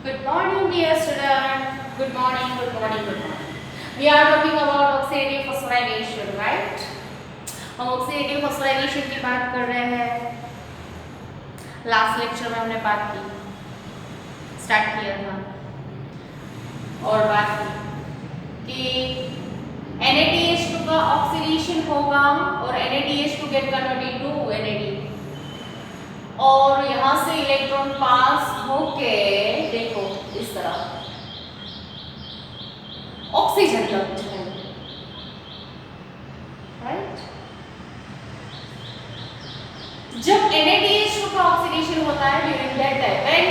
Good morning, dear student. Good morning, good morning, good morning. We are talking about oxidative phosphorylation, right? हम oxidative phosphorylation की बात कर रहे हैं. Last lecture में हमने बात की, स्टार्ट किया था और बात की कि NaDH2 का ऑक्सीडेशन होगा और NaDH2 get converted to NAD और यहाँ से इलेक्ट्रॉन पास होके देखो इस तरह ऑक्सीजन लग जाए, राइट? जब NaDH2 का ऑक्सीडेशन होता है during that time, when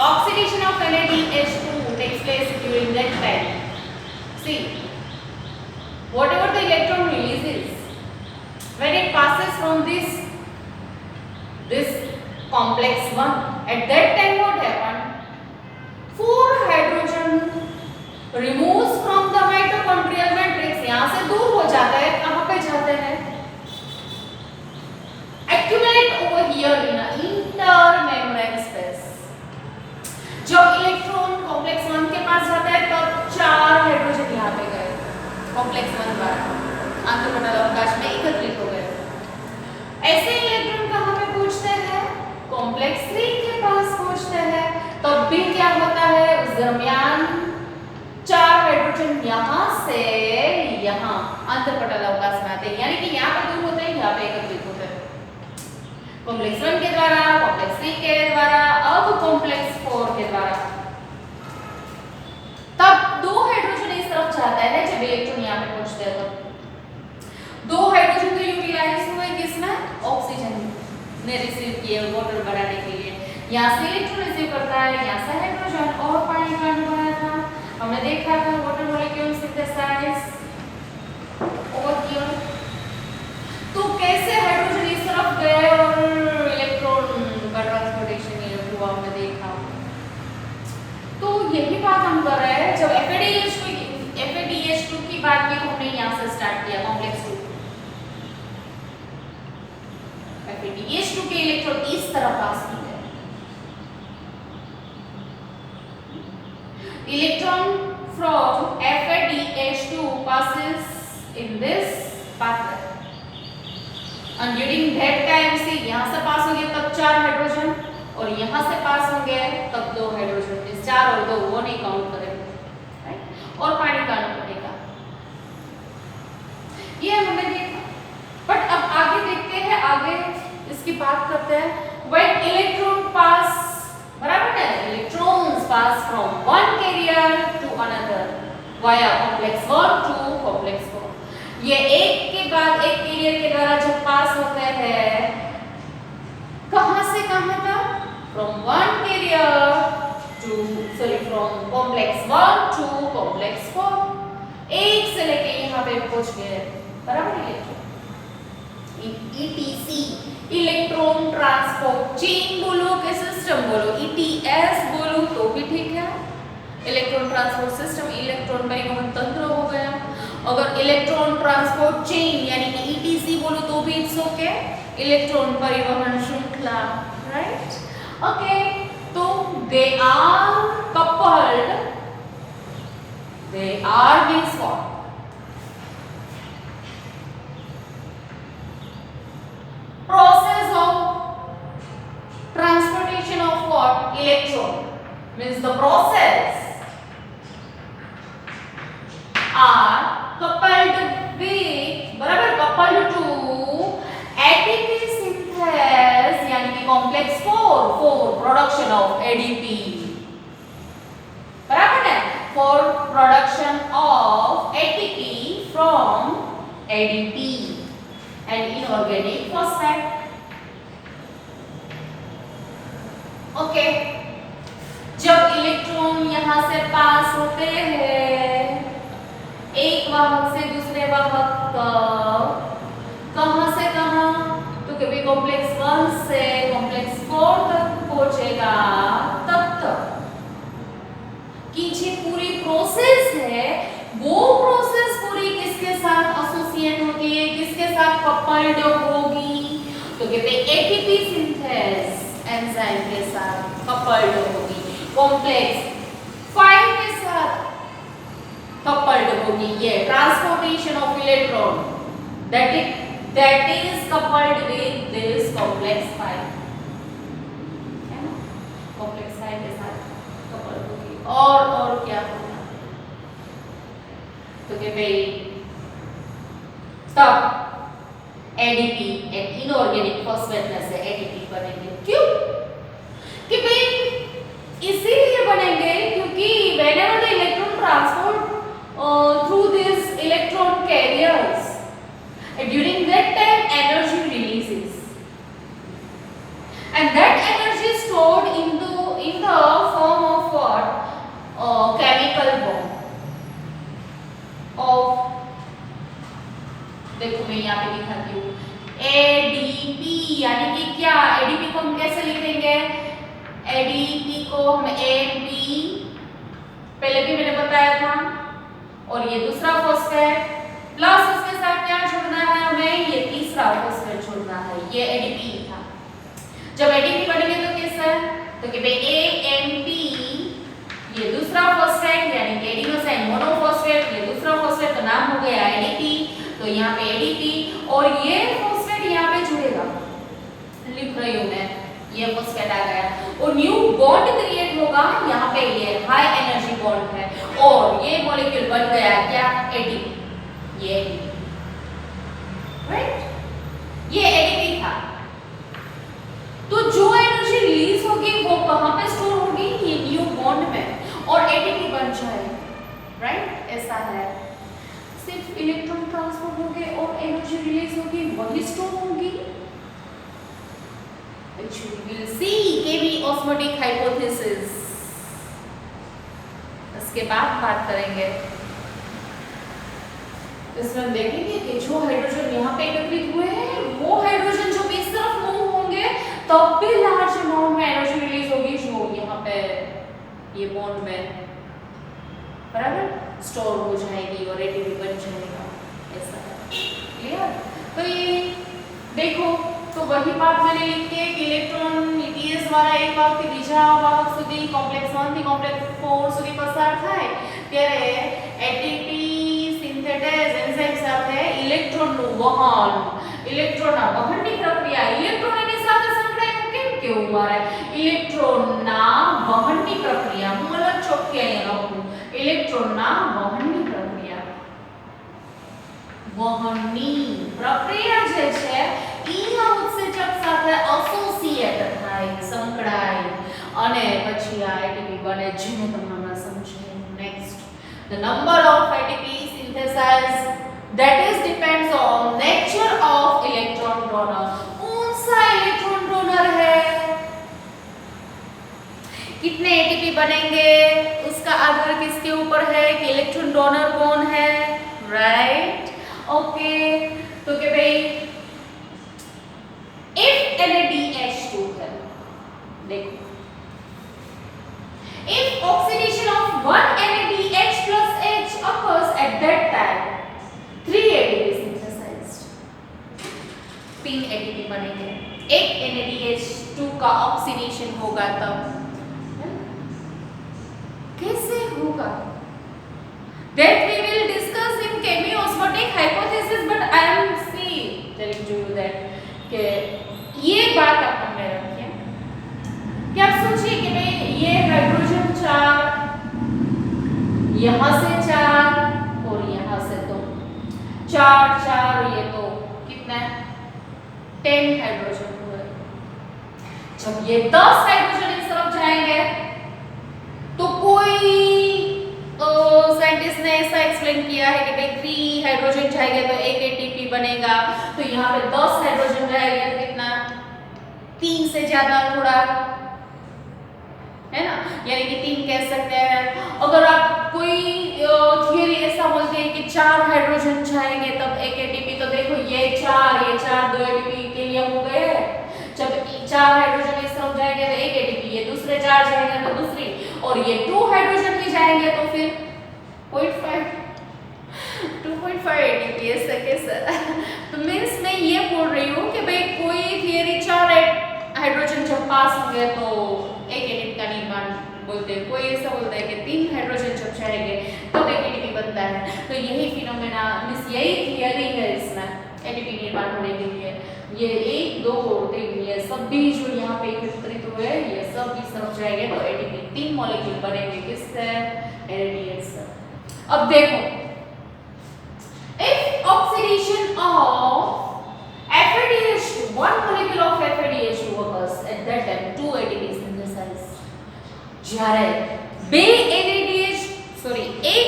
oxidation of NaDH2 takes place during that time, see whatever the electron releases when it passes from this complex one, at that time what happened, 4 hydrogen removes from the mitochondrial matrix, यहाँ से दूर हो जाता है, कहाँ पे जाते हैं, accumulate over here in a intermembrane space. जब इलेक्ट्रॉन कॉम्प्लेक्स 1 के पास जाता है तब 4 हाइड्रोजन यहाँ पे गए, कॉम्प्लेक्स 1 द्वारा आंतरमंडल अवकाश में एकत्रित हो गए. ऐसे इलेक्ट्रॉन कहाँ पे पहुंचते हैं, कॉम्प्लेक्स 3 के पास पहुंचते हैं. तब भी क्या होता है, उस दरमियान 4 हाइड्रोजन यहाँ से यहाँ अंतरपटल अवकाश में आते हैं, यानी कि यहाँ पे दूर होते हैं, यहाँ पे एकत्रित होते हैं. कॉम्प्लेक्स 1 के द्वारा, कॉम्प्लेक्स 3 के द्वारा, अब कॉम्प्लेक्स 4 के द्वारा. तब 2 हाइड्रोजन इस तरफ जाता है जब इलेक्ट्रॉन यहाँ पे पहुंचते हैं. तो 2 हाइड्रोजन तो यूटिलाइज हुए किसमें, ऑक्सीजन ने रिसीव किए वाटर बढ़ाने के लिए. यहाँ से इलेक्ट्रॉन रिसीव करता है, यहाँ से हाइड्रोजन और पानी का अणु बनाया था. हमने देखा था वाटर मॉलिक्यूल सिंथेसाइज और किया. तो कैसे हाइड्रोजन इस तरफ गए और इलेक्ट्रॉन का ट्रांसपोर्टेशन ये हुआ, हमने देखा. तो यही बात हम कर रहे हैं. जब FADH2 की बात की, हमने यहाँ से स्टार्ट किया कॉम्प्लेक्स 2. FADH2 के इलेक्ट्रॉन इस तरह पास किए. Electron from FADH2 passes in this pathway. And during that time से यहाँ से पास होंगे तब 4 हाइड्रोजन और यहाँ से पास होंगे तब 2 हाइड्रोजन. इस 4 और 2 वो नहीं काउंट करेंगे, राइट? और पानी का अणु बनेगा. ये हमने देखा. बट अब आगे देखते हैं, आगे इसकी बात करते हैं. When electron pass, बराबर है, electrons pass from one carrier to another via complex 1 to complex 4. ये एक के बाद एक कैरियर के द्वारा जब पास होते हैं, कहां से कहां तक, from one carrier to from complex 1 to complex 4. एक से लेके यहाँ पे पहुंच गए, बराबर है. ETC इलेक्ट्रॉन ट्रांसपोर्ट चेन बोलो कि सिस्टम बोलो, ETS बोलो तो भी ठीक है. इलेक्ट्रॉन ट्रांसपोर्ट सिस्टम, इलेक्ट्रॉन परिवहन तंत्र हो गया. अगर इलेक्ट्रॉन ट्रांसपोर्ट चेन यानी कि ETC बोलो तो भी इट्स ओके. इलेक्ट्रॉन परिवहन श्रृंखला, राइट? ओके. तो they are coupled, they are means what, process of transportation of what, electron, means the process are coupled with, बराबर, coupled to ATP synthase यानी कि complex 4 production of ADP, बराबर है, for production of ATP from ADP and inorganic phosphate. Okay. जब electron यहाँ से पास होते हैं एक वाहक से दूसरे वाहक तक, कहां से कहां, तो कभी कॉम्प्लेक्स 1 से कॉम्प्लेक्स 4 तक पहुंचेगा. तब तक की जो पूरी प्रोसेस है वो प्रोसेस पूरी किसके साथ एसोसिएट होती है, किसके साथ कपल्ड होगी, तो कहते हैं एटीपी सिंथेस एंजाइम के साथ कपल्ड होगी. कॉम्प्लेक्स 5 के साथ कपल्ड होगी ये transportation of electron that is coupled with this complex 5 है ना complex 5 के साथ कपल्ड होगी और क्या होगा तो कि भाई तब ADP एक इनऑर्गेनिक फॉस्फेट में से ADP बनेंगे क्यों कि भाई इसीलिए बनेंगे क्योंकि whenever the electron transport through these electron carriers during that time energy releases and that energy is stored in the form of what chemical bond of देखो मैं यहाँ पे दिखाती हूँ ADP यानी कि क्या ADP को हम कैसे लिखेंगे ADP को हम AB पहले भी मैंने बताया था और ये दूसरा फॉस्फेट प्लस उसके साथ क्या छोड़ना है हमें ये तीसरा फॉस्फेट छोड़ना है ये ADP था जब ADP बनेंगे तो कैसा है तो कि भाई AMP ये दूसरा फॉस्फेट यानी कि एडिनोसाइन मोनोफॉस्फेट ये दूसरा फॉस्फेट का नाम हो गया ADP तो यहाँ पे ADP और ये फॉस्फेट यहाँ पे जुड़ेगा लिख रही हूँ मैं ये फॉस्फेट आ गया और न्यू बॉन्ड क्रिएट होगा यहाँ पे ये हाई एनर्जी बॉन्ड है और ये मॉलिक्यूल बन गया क्या ADP ये राइट ये ADP था तो जो एनर्जी रिलीज होगी वो कहाँ पे स्टोर होगी ये न्यू बॉन्ड में और ATP बन जाएगा राइट ऐसा है सिर्फ इलेक्ट्रॉन ट्रांसफर होंगे और एनर्जी रिलीज होगी वही स्टोर होगी which we will see Kb osmotic hypothesis इसके बाद बात करेंगे इसमें हम देखेंगे कि जो हाइड्रोजन यहाँ पे एकत्रित हुए हैं वो हाइड्रोजन जो भी इस तरफ मूव होंगे तब भी लार्ज अमाउंट में एनर्जी रिलीज होगी जो यहाँ पे ये बॉन्ड में बराबर स्टोर हो जाएगी और ATP बन जाएगा ऐसा है क्लियर तो ये देखो तो वही बात मैंने लिखी है कि इलेक्ट्रॉन ETS દ્વારા એક વાહકથી બીજા વાહક સુધી કોમ્પ્લેક્સ 1 થી કોમ્પ્લેક્સ 4 સુધી પસાર થાય ત્યારે ATP સિન્થેટેઝ એન્ઝાઇમ સાથે ઇલેક્ટ્રોનનું વહનની પ્રક્રિયા ઇલેક્ટ્રોન એની સાથે સંકળાયેલું કેમ કેવું મારે ઇલેક્ટ્રોનના વહનની પ્રક્રિયા હું અલગ ચોખ્ખી અહીંયા લખું ઇલેક્ટ્રોનના વહનની પ્રક્રિયા જે છે ઈના ઉત્સેચક સાથે એસોસિએટ થાય સંકળાય અને પછી આ ATP બને જેને તમે હમણાં સમજાયું next the number of ATP synthesized that is depends on nature of electron donor कौन सा इलेक्ट्रॉन डोनर है कितने ATP बनेंगे उसका आधार किसके ऊपर है कि इलेक्ट्रॉन डोनर कौन है राइट ओके तो कि भाई if NADH2 है देखो if oxidation of one NADH plus H occurs at that time 3 ATP synthesized 3 ATP बनेंगे एक NADH2 का ऑक्सीडेशन होगा तब कैसे होगा that we will discuss in chemiosmotic hypothesis but I am telling you that कि ये बात अपन में रखिए कि आप सोचिए कि भाई ये हाइड्रोजन 4 यहाँ से 4 और यहाँ से 2 4 ये तो कितना है 10 हाइड्रोजन हुए जब ये 10 हाइड्रोजन इस तरफ जाएंगे तो कोई साइंटिस्ट ने ऐसा एक्सप्लेन किया है कि भाई 3 हाइड्रोजन जाएंगे तो एक ATP बनेगा तो यहाँ पे 10 हाइड्रोजन रहेगा तो कितना 3 से ज्यादा थोड़ा है ना यानी कि 3 कह सकते हैं अगर आप कोई थियरी ऐसा बोलते हैं कि 4 हाइड्रोजन जाएंगे तब एक ATP तो देखो ये 4 2 ATP के लिए हो गए जब 4 हाइड्रोजन इस तरफ जाएंगे तो एक ATP ये दूसरे 4 जाएंगे तो दूसरी और ये 2 हाइड्रोजन भी जाएंगे तो फिर 2.5 ATP ऐसा कैसा तो मीन्स मैं ये बोल रही हूँ कि भाई कोई थियरी 4 हाइड्रोजन जब पास होंगे तो एक ATP का निर्माण बोल बोलते हैं, कोई ऐसा बोलता है कि 3 हाइड्रोजन जब जाएंगे तब एक एटीपी बनता है। तो यही फिनोमेना मींस यही थियरी है इसमें एटीपी निर्माण होने के लिए। ये 1 2 3 ये सभी जो यहाँ पे एकत्रित हुए ये सब इस तरफ जाएंगे तो एटीपी 3 मॉलिक्यूल बनेंगे किससे, NADH से। अब देखो if oxidation of FADH2 one molecule of FADH2 occurs at that time 2 ATP synthesized જ્યારે બે NADH સોરી એક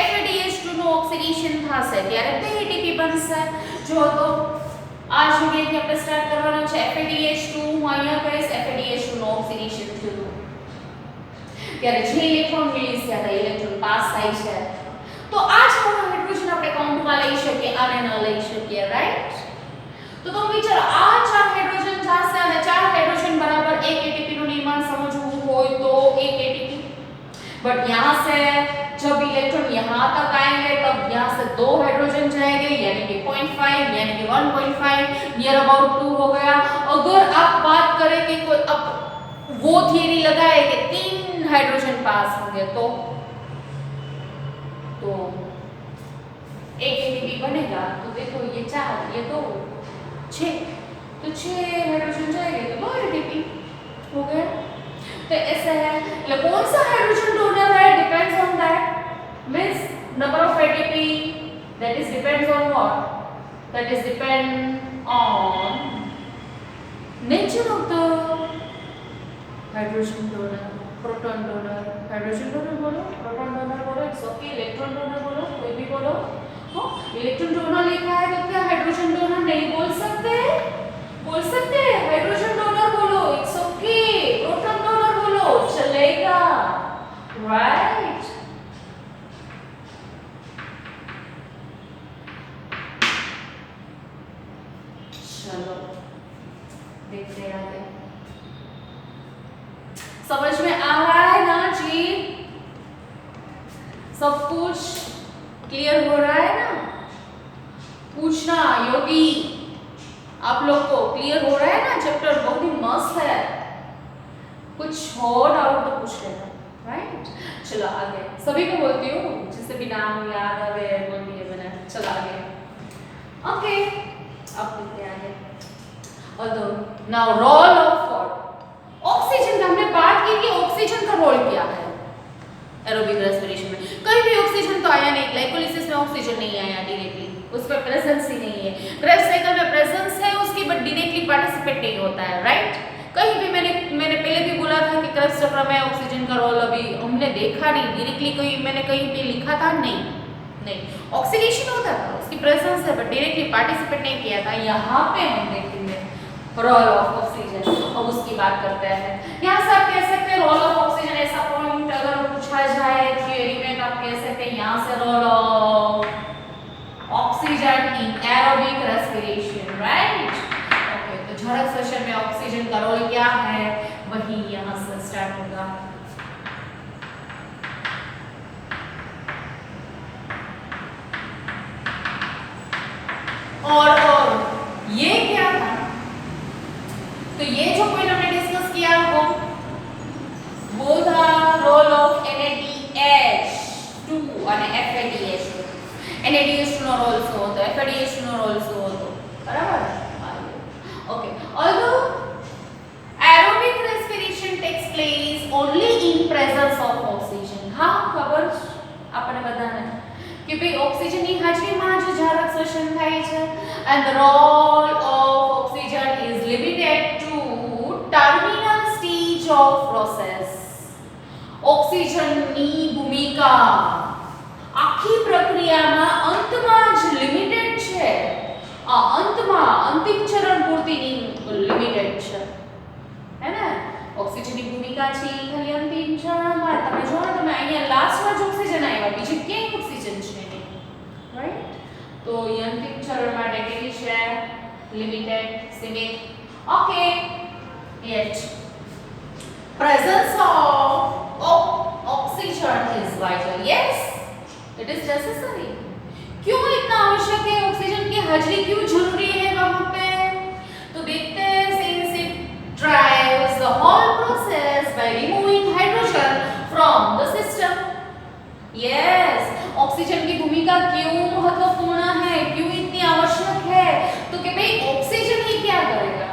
FADH2 નું ઓક્સિડેશન થશે ત્યારે 2 ATP બનશે। જો તો આ જગ્યાએથી આપણે સ્ટાર્ટ કરવાનું છે FADH2 હું અહીંયા કહીશ FADH2 નું ઓક્સિડેશન થયું ત્યારે જે ઇલેક્ટ્રોન રિલીઝ થયા હતા ઇલેક્ટ્રોન પાસ થાય છે તો આ જ હાઇડ્રોજન આપણે કાઉન્ટમાં લઈ શકીએ આને ન લઈ શકીએ રાઈટ। તો તમે વિચારો આ 4 હાઇડ્રોજન થશે અને 4 હાઇડ્રોજન बराबर 1 एटीपी નું નિર્માણ સમજવું હોય તો 1 एटीपी बट यहां से जब इलेक्ट्रॉन यहां तक आएंगे तब यहां से 2 हाइड्रोजन जाएंगे यानी कि 0.5 यानी कि 1.5 नियर अबाउट 2 हो गया। अगर आप बात करें कि कोई अब वो थियरी लगाए कि 3 हाइड्रोजन पास होंगे तो 1 एटीपी बनेगा तो देखो ये 4 ये 2 6 तो 6 हाइड्रोजन जाएंगे तो 2 एटीपी हो गया। तो ऐसा है मतलब कौन सा हाइड्रोजन डोनर है depends on that means number of ATP that is depends on what that is depend on nature of the hydrogen donor. Proton donor hydrogen donor बोलो प्रोटॉन डोनर बोलो इट्स ओके इलेक्ट्रॉन डोनर बोलो कोई भी बोलो। हाँ electron donor लिखा है तो क्या हाइड्रोजन डोनर नहीं बोल सकते हाइड्रोजन डोनर बोलो इट्स ओके प्रोटॉन डोनर बोलो चलेगा राइट। चलो देखते हैं आगे समझ में आ रहा है ना जी सब कुछ क्लियर हो रहा है ना पूछना योगी आप लोग को क्लियर हो रहा है ना चैप्टर बहुत ही मस्त है कुछ और डाउट तो पूछ लेना राइट। चलो आगे सभी को बोलती हूँ जिससे भी नाम याद आवे बोल दिए मैंने। चलो आगे ओके अब देखते हैं आगे although now role of what oxygen का हमने बात की कि ऑक्सीजन का रोल क्या है एरोबिक रेस्पिरेशन में। कहीं भी ऑक्सीजन तो आया नहीं ग्लाइकोलिसिस में ऑक्सीजन नहीं आया डायरेक्टली उस पर प्रेजेंस ही नहीं है। क्रेब्स साइकिल में प्रेजेंस है उसकी बट डायरेक्टली पार्टिसिपेट नहीं होता है राइट। कहीं भी मैंने पहले भी बोला था कि क्रेब्स चक्र में ऑक्सीजन का रोल अभी हमने देखा नहीं डायरेक्टली कोई मैंने कहीं पे लिखा था नहीं ऑक्सीडेशन होता था उसकी प्रेजेंस है बट डायरेक्टली पार्टिसिपेट नहीं किया था। यहाँ पे हम देखेंगे रोल ऑफ ऑक्सीजन अब उसकी बात करते हैं। यहाँ से आप कह सकते हैं रोल ऑफ ऑक्सीजन ऐसा पॉइंट अगर पूछा जाए थियरी में तो आप कह सकते हैं यहाँ से role of oxygen in aerobic respiration right. Okay तो झड़क सेशन में ऑक्सीजन का रोल क्या है वही यहाँ से स्टार्ट होगा। और ये क्या था तो ये जो पॉइंट हमने डिस्कस किया वो था रोल ऑफ NADH2 અને FADH2 NADH2 નો રોલ શું હતો FADH2 નો રોલ શું હતો બરાબર okay although aerobic respiration takes place only in presence of oxygen હા ખબર આપણને બધાને કે ભાઈ ઓક્સિજનની હાજરીમાં જ ઝારક શ્વસન થાય છે and the role of oxygen is limited to terminal stage of process। ઓક્સિજનની ભૂમિકા આખી પ્રક્રિયામાં અંતમાં જ લિમિટેડ છે આ અંતમાં અંતિમ ચરણ પૂરતીની લિમિટેડ છે હે ને ઓક્સિજનની ભૂમિકા છે ખાલી અંતિમ ચરણમાં તમે જો ને તમે અહીંયા લાસ્ટમાં જ ઓક્સિજન આવ્યા બીજે ક્યાંય ઓક્સિજન છે નહીં રાઈટ। तो ये अंतिम चरण માટે કેવી છે લિમિટેડ સીમિત okay yet presence of oxygen is vital yes it is necessary। क्यों इतना आवश्यक है ऑक्सीजन की हाजिरी क्यों जरूरी है वहां पे तो देखते हैं since it drives the whole process by removing hydrogen भूमिका क्यों महत्वपूर्ण है, क्यों इतनी आवश्यक है, तो कि भाई ऑक्सीजन ही क्या करेगा,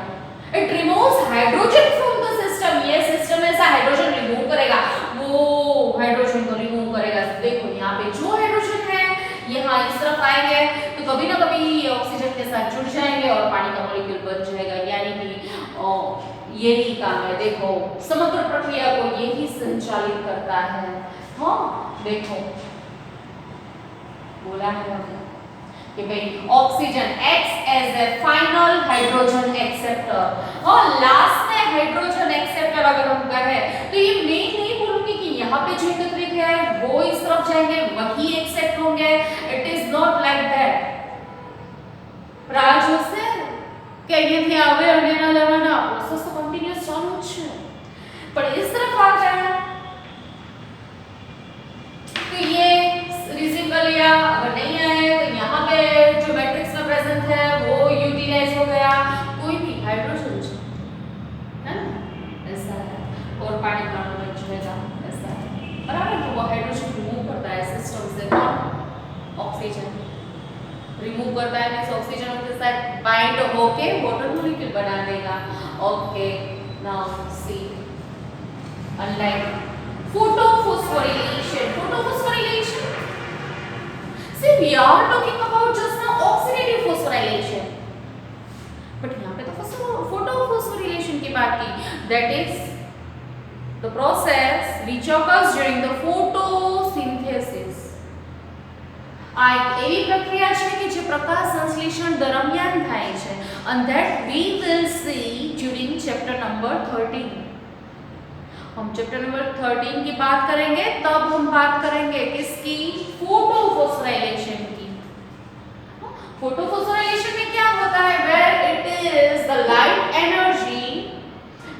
it removes hydrogen from the system. ये सिस्टम ऐसा हाइड्रोजन रिमूव करेगा, वो हाइड्रोजन को रिमूव करेगा। देखो यहाँ पे जो हाइड्रोजन है यहाँ इस तरफ आएंगे तो कभी ना कभी ऑक्सीजन के साथ जुड़ जाएंगे और पानी का मॉलिक्यूल बन जाएगा, यानी कि यही काम है। देखो समग्र प्रक्रिया को यही संचालित करता है। हाँ देखो बोला है हमने कि भाई oxygen acts as a final hydrogen acceptor, और लास्ट में हाइड्रोजन एक्सेप्टर अगर हम कहें तो ये मैं नहीं बोलूंगी कि यहाँ पे जो एकत्रित है वो इस तरफ जाएंगे वही एक्सेप्ट होंगे, it is not like that. Raju છે કે અહીંયાથી આવે અને એના લેવાના પ્રોસેસ તો કન્ટિન્યુઅસ ચાલુ જ છે, પણ इस तरफ आ गया तो ये रिसीव कर लिया, अगर नहीं आए तो यहाँ पे जो मैट्रिक्स में प्रेजेंट है वो यूटिलाइज हो गया, कोई भी हाइड्रोजन है ना ऐसा है, और पानी का अणु बन जाएगा ऐसा है, बराबर। तो वो हाइड्रोजन रिमूव करता है सिस्टम से, नॉट ऑक्सीजन रिमूव करता है, मींस ऑक्सीजन के साथ बाइंड होके वाटर मॉलिक्यूल बना देगा। Okay now see unlike photosphorylation, see we are talking about just now oxidative phosphorylation, but यहाँ पे तो photosphorylation की बात की, that is the process which occurs during the photosynthesis। આ એક એવી પ્રક્રિયા છે કે જે પ્રકાશ સંશ્લેષણ દરમિયાન થાય છે, and that we will see during chapter number 13। हम चैप्टर नंबर 13 की बात करेंगे, तब हम बात करेंगे किसकी, फोटोफॉस्फोराइलेशन की। फोटोफॉस्फोराइलेशन में क्या होता है, where it is the light energy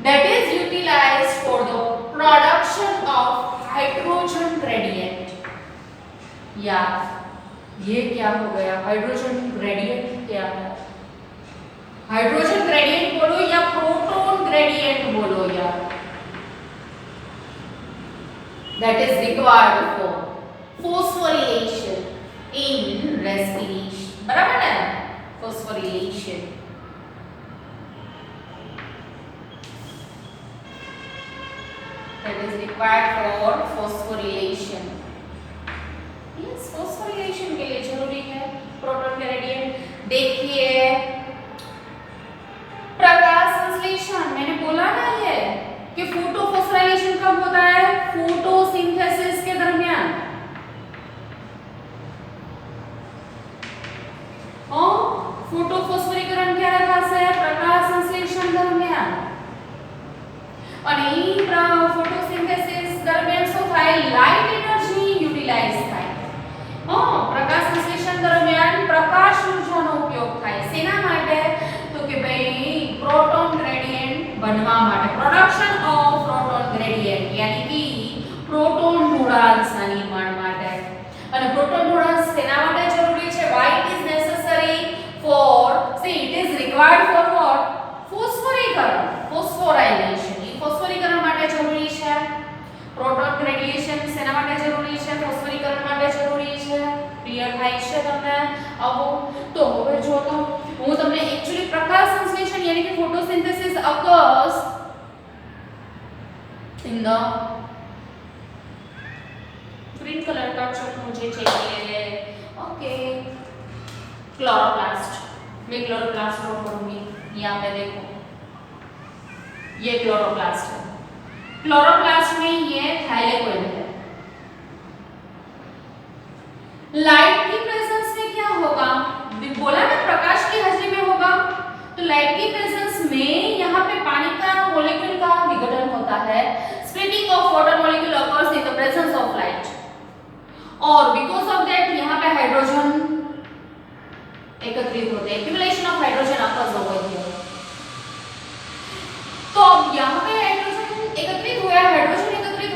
that is utilized for the production of hydrogen gradient. या ये क्या हो गया, हाइड्रोजन ग्रेडियंट क्या है, हाइड्रोजन ग्रेडियंट बोलो या प्रोटॉन ग्रेडियंट बोलो यार, that is required for phosphorylation in respiration, बराबर है phosphorylation। that is required for phosphorylation, yes phosphorylation के लिए जरूरी है प्रोटॉन ग्रेडियंट। देखिए प्रकाश संश्लेषण मैंने बोला ना ये कि फोटोफॉस्फोराइलेशन कब होता है, फोटोसिंथेसिस के दरमियान। और फोटोफॉस्फोरीकरण क्या है, प्रकाश संश्लेषण दरमियान, और ई फोटोसिंथेसिस दरमियान શું થાય, લાઇટ એનર્જી યુટિલાઇઝ થાય। પ્રકાશ સંશ્લેષણ દરમિયાન પ્રકાશ ઊર્જાનો ઉપયોગ થાય, શેના માટે, તો કે ભાઈ પ્રોટોન ગ્રેડિયન્ટ बनवा માટે, પ્રોડક્શન ઓફ પ્રોટોન ગ્રેડિયન્ટ यानी कि પ્રોટોન ઢોળાવના નિર્માણ માટે। અને પ્રોટોન ઢોળાવ શેના માટે જરૂરી છે, why it is necessary for, see it is required for what, ફોસ્ફોરીકરણ, ફોસ્ફોરાઇલેશન, એ ફોસ્ફોરીકરણ માટે જરૂરી છે। પ્રોટોન ગ્રેડિયેશન શેના માટે જરૂરી છે, ફોસ્ફોરીકરણ માટે જરૂરી છે। ક્લિયર થાય છે તમને આવો? તો હવે જો તો હું તમને एक्चुअली प्रकाश संश्लेषण यानी कि photosynthesis occurs in the green colour का चॉक मुझे चाहिए, ओके क्लोरोप्लास्ट। मैं क्लोरोप्लास्ट ड्रॉ करूंगी, यहाँ पे देखो ये क्लोरोप्लास्ट है, क्लोरोप्लास्ट में ये थाइलेकोइड है। लाइट की प्रेजेंस में क्या होगा, बोला ना प्रकाश की हाजिरी में होगा, तो लाइट की प्रेजेंस में यहाँ पे पानी का मॉलिक्यूल का विघटन होता है, splitting of water molecule occurs in the presence of light, और बिकॉज ऑफ दैट यहाँ पे हाइड्रोजन एकत्रित होते हैं, accumulation of hydrogen occurs over here। तो अब यहाँ पे हाइड्रोजन एकत्रित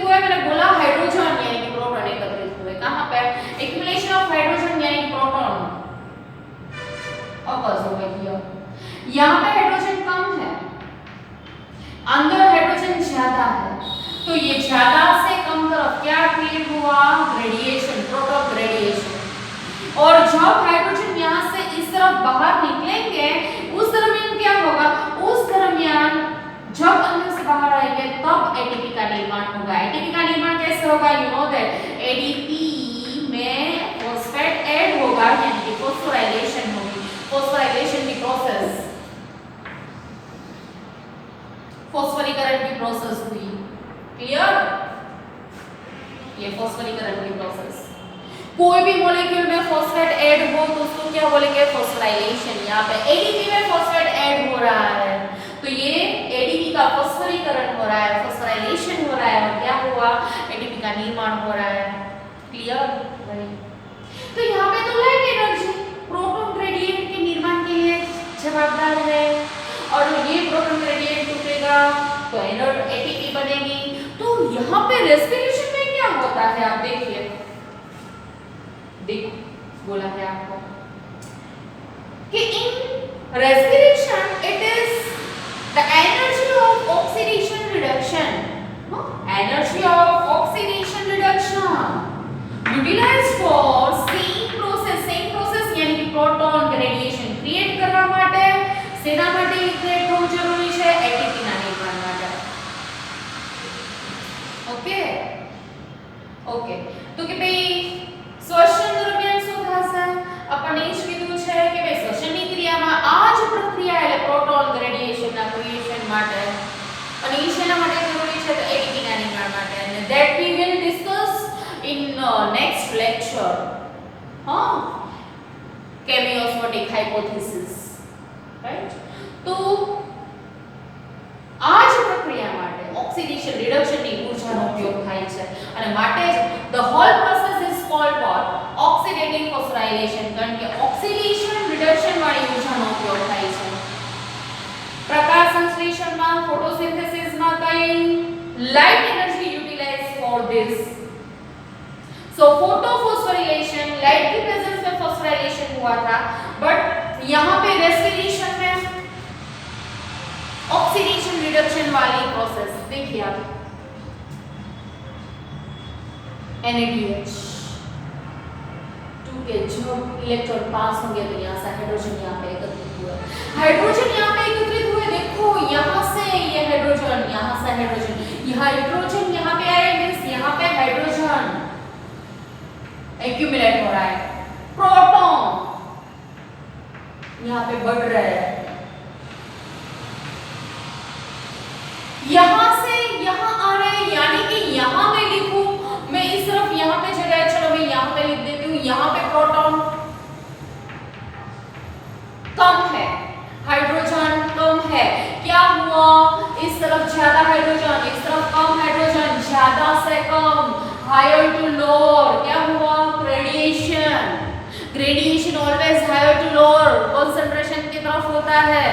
हुआ, मैंने बोला हाइड्रोजन यानी कि प्रोटॉन एकत्रित हुए, कहाँ पे, एक्यूमुलेशन ऑफ हाइड्रोजन यानी कि प्रोटॉन occurs over here। यहाँ पे हाइड्रोजन कम है, अंदर हाइड्रोजन ज्यादा है, तो ये ज्यादा से कम तरफ क्या क्रिएट हुआ, ग्रेडिएशन, प्रोटॉन ग्रेडिएशन। सब बाहर निकलेंगे उस दरमियान क्या होगा, उस दरमियान जब अंदर से बाहर आएंगे तब एटीपी का निर्माण होगा। एटीपी का निर्माण कैसे होगा, यू नो दैट एडीपी में फॉस्फेट ऐड होगा यानी कि फॉस्फोराइलेशन होगी। फॉस्फोराइलेशन की प्रोसेस, फॉस्फोरीकरण की प्रोसेस हुई। क्लियर, ये फॉस्फोरीकरण की प्रोसेस। कोई भी मॉलिक्यूल में फॉस्फेट ऐड हो तो उसको क्या बोलेंगे, फॉस्फोराइलेशन। यहाँ पे एडीपी में फॉस्फेट ऐड हो रहा है तो ये एडीपी का फॉस्फोरीकरण हो रहा है, फॉस्फोराइलेशन हो रहा है और क्या हुआ, एडीपी का निर्माण हो रहा है। क्लियर, तो यहाँ पे तो लाइट एनर्जी प्रोटॉन ग्रेडिएंट के निर्माण के लिए जवाबदार है और ये प्रोटॉन ग्रेडिएंट टूटेगा तो एटीपी बनेगी। तो यहाँ पे रेस्पिरेशन में क्या होता है आप देखिए, देखो बोला है आपको कि in respiration it is the energy of oxidation reduction, energy of oxidation reduction utilized for same process यानी कि प्रोटॉन ग्रेडिएशन क्रिएट કરવા માટે સેના માટે ક્રિએટ થવું જરૂરી છે, એટીપી ના નિર્માણ માટે। ઓકે ઓકે, તો કે ભાઈ શ્વસન દરમિયાન શું થશે, આપણને એ જ કીધું છે કે ભાઈ શ્વસનની ક્રિયામાં આ જ પ્રક્રિયા એટલે પ્રોટોન ગ્રેડિએશનના ક્રિએશન માટે અને એ શેના માટે જરૂરી છે, તો એટીપીના નિર્માણ માટે, અને that we will discuss in next lecture, chemiosmotic hypothesis, right? तो આ જ પ્રક્રિયા માટે ઓક્સિડેશન રિડક્શન ની ઊર્જાનો ઉપયોગ થાય છે અને માટે જ the whole process is called what, oxidative phosphorylation, કારણ કે ઓક્સિડેશન રિડક્શન વાળી ઊર્જાનો ઉપયોગ થાય છે। પ્રકાશ સંશ્લેષણમાં ફોટોસિન્થેસિસમાં કઈ light energy utilized for this, so photophosphorylation light की प्रेजेंस में फॉस्फोराइलेशन हुआ था, बट यहाँ पे रेस्पिरेशन में ऑक्सीडेशन रिडक्शन वाली प्रोसेस देखिए आप, NADH के जब इलेक्ट्रॉन पास होंगे तो यहाँ से हाइड्रोजन यहाँ पे एकत्रित हुए, हाइड्रोजन यहाँ पे एकत्रित हुए, देखो यहाँ से ये हाइड्रोजन, यहाँ से हाइड्रोजन, ये हाइड्रोजन यहाँ पे आए, मींस यहाँ पे हाइड्रोजन एक्यूमुलेट हो रहा है, प्रोटॉन यहाँ पे बढ़ रहे हैं, यहाँ से यहाँ आ रहे हैं, यानी कि यहाँ मैं लिखूं, मैं इस तरफ यहाँ पे जगह, चलो मैं यहाँ पे लिख देती हूँ, यहाँ पे प्रोटॉन कम है, हाइड्रोजन कम है, क्या हुआ, इस तरफ ज्यादा हाइड्रोजन, इस तरफ कम हाइड्रोजन, ज्यादा से कम, हायर टू लोअर, क्या हुआ, gradation, gradation always higher to lower concentration की तरफ होता है।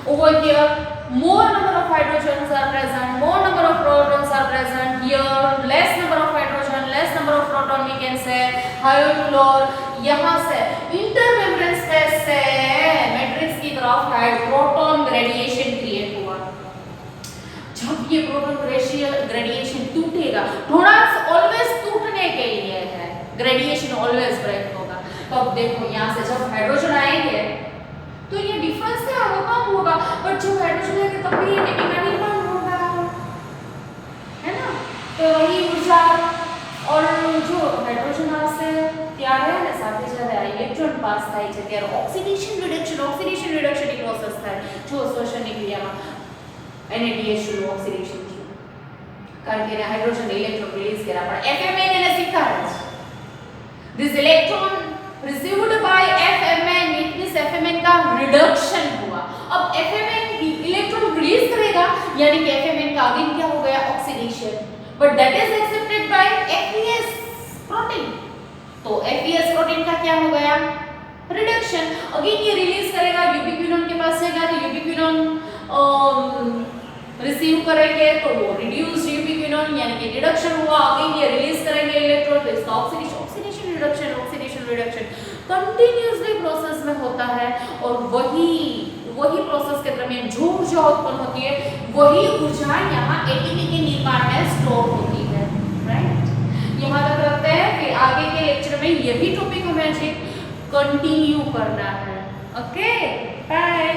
Over here more number of hydrogens are present, more number of protons are present, here less number of hydrogen, less number of proton, we can say higher to lower, यहाँ से intermembrane space से matrix की तरफ proton gradation create हुआ। जब ये proton gradation टूटेगा, थोड़ा ऑलवेज टूटने के लिए है, ग्रेडिएशन ऑलवेज ब्रेक होगा, तो अब देखो यहाँ से जब हाइड्रोजन आएंगे तो ये डिफरेंस क्या होगा, कम होगा, बट जब हाइड्रोजन आएंगे तब भी एटीपी का निर्माण होगा, है ना। तो वही ऊर्जा और जो हाइड्रोजन આવશે ત્યારે ને સાથે જ્યારે ઇલેક્ટ્રોન પાસ થાય છે ત્યારે ઓક્સિડેશન રિડક્શન ની પ્રોસેસ થાય, જો શ્વસનની ક્રિયામાં NADH નું ઓક્સિડેશન થયું, કારણ કે હાઇડ્રોજન ઇલેક્ટ્રોન રિલીઝ કર્યા, પણ FMN એને સ્વીકારે છે, this electron received by FMN, it means FMN का रिडक्शन हुआ। अब FMN इलेक्ट्रॉन रिलीज करेगा यानी कि FMN का अगेन क्या हो गया, oxidation, but that is accepted by FES protein, तो FES प्रोटीन का क्या हो गया, रिडक्शन, अगेन ये रिलीज करेगा, यूबिक्विनोन के पास जाएगा तो यूबिक्विनोन रिसीव करेंगे तो वो रिड्यूस्ड यूबिक्विनोन यानी कि रिडक्शन हुआ, अगेन ये रिलीज करेंगे इलेक्ट्रॉन, तो इसका ऑक्सीडेशन रिडक्शन कंटिन्यूअसली प्रोसेस में होता है, और वही प्रोसेस के दरमियान जो ऊर्जा उत्पन्न होती है वही ऊर्जा यहाँ एटीपी के निर्माण में स्टोर होती है, राइट। यहाँ तक रखते हैं, फिर आगे के लेक्चर में यही टॉपिक हमें कंटिन्यू करना है। Okay bye.